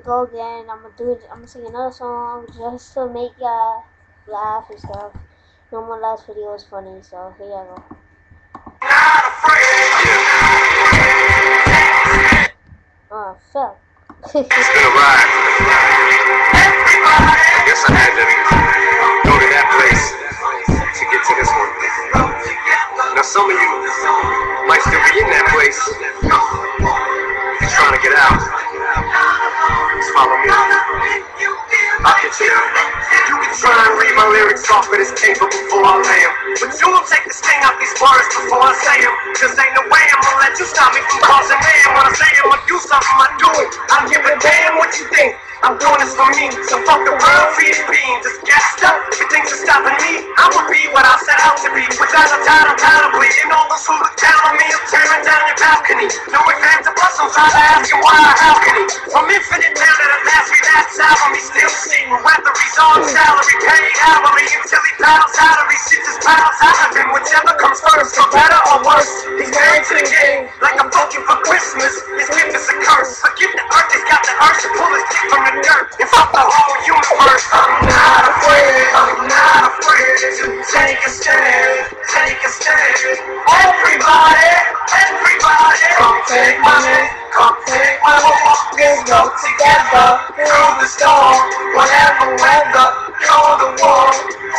go again. I'm gonna sing another song just to make y'all laugh and stuff. No, my last video was funny, so here y'all go. Oh, fuck. It's been a ride. I guess I had to go to that place to get to this one. Now some of you might still be in that place. You're trying to get out. Just follow me. I'll get you there. You can try and read my lyrics off of this paper before I lay them, but you won't take the sting out these words before I say them. Cause ain't no way I'm gonna let you stop me from causing man. When I say I'm gonna do something, I do it. I don't give a damn what you think. I'm doing this for me, so fuck the world, feed it being just gassed up. If you think you're stopping me, I'ma be what I set out to be. Without a doubt, undoubtedly, and all those who look down on me, I'm tearing down your balcony. No advance of us, I'm trying to ask you why or how can he? From infinite down to the last relapse album, he's still sitting. Whether he's on salary, paid hourly, until he piles out or he shit just piles out of him. Whichever comes first, for better or worse, he's married to the game, like I'm fucking for Christmas. His gift is a curse. Forgive the earth, he's got the urge to pull his dick from the dirt and fuck the whole universe. I'm not afraid to take a stand, take a stand. Everybody, come take my hand, come take my hand. Let's go together through the storm, whatever weather, through the war.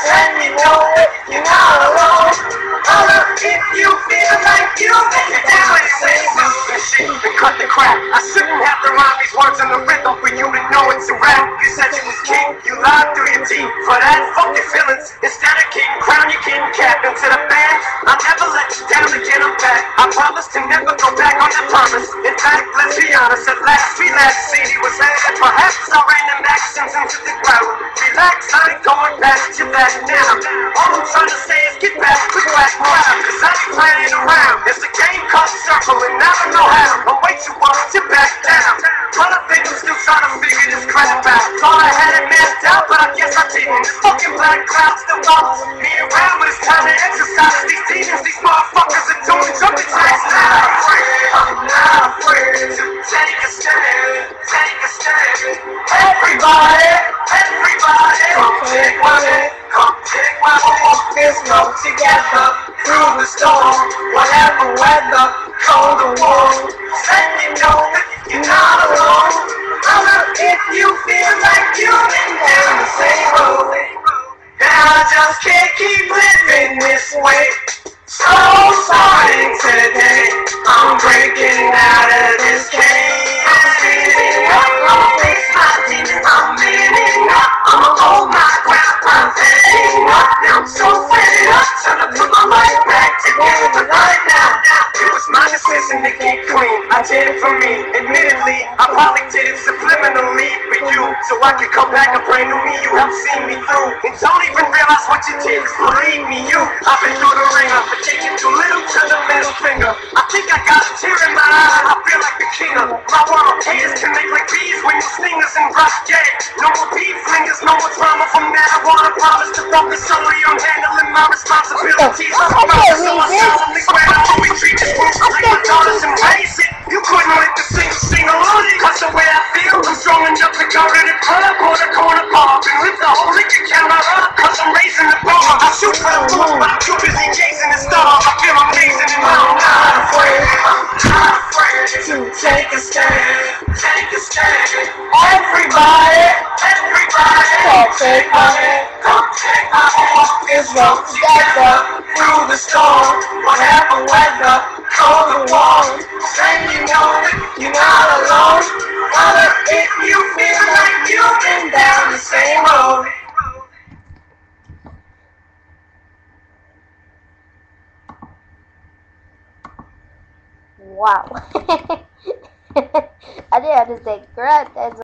Let me know that you're not alone. If you feel like you've been down and say something shit and cut the crap. I shouldn't have to rhyme these words in the rhythm for you to know it's a rap. You said you was king, you lied through your teeth. For that, fuck your feelings. Instead of king crown, you king cap into the band. I'll never let you down again, I'm back. I promise to never go back on that promise. In fact, let's be honest, at last we last seen he was mad. Perhaps I ran them actions into the ground. Relax, I ain't going back to that now. All I'm trying to say is get back, quick back around. Cause I ain't playing around. It's a game called Circle and I don't know how. I'm way too old to back down. But I think I'm still trying to figure this crap out. Thought I had it mapped out, but I guess I didn't. This fucking black cloud still follows me around, but it's time to exercise these demons. These motherfuckers are doing jumping jacks. I'm not afraid to take a stand, take a stand. Everybody, come take my hand, come take my hand. Let's go together through the storm, whatever weather, cold or warm. Let me know that you're not alone. If you feel like you've been down the same road, then I just can't keep living this way. So starting today, I'm breaking out of this cage. I'm feeling up, I'ma face my demons. I'm manning up, I'ma hold my ground. I'm fanning up, now I'm so fed up. Time to put my life back together right now. It was my decision to get clean, I did it for me. Admittedly, I probably did it subliminally for you, so I could come back a brand new me. You have seen me through, and don't even realize what you did. Believe me, I've been through the ringer, but taking too little to the middle finger. I think I got a tear in my eye, I feel like the king of my world. Haters can make like bees when you stingers and rough dead. No more beef flingers, no more drama from now on. I promise to focus solely on handling my responsibilities. I promise to myself, only swear I always treat this group like my daughters embrace it. You couldn't let the sing along, cause the way I feel, I'm strong enough to go to the club or the corner bar and lift the whole liquor counter up, cause I'm raising the bar. I shoot for the moon, but I'm too busy chasing the stars. I feel amazing and I'm not afraid to take a stand, take a stand. Everybody, come take my hand, come take my hand. Let's go together through the storm, whatever weather, cold or warm. Then you know that you're not alone. If you feel like you've been down the same road. Wow. I did have to say, correct.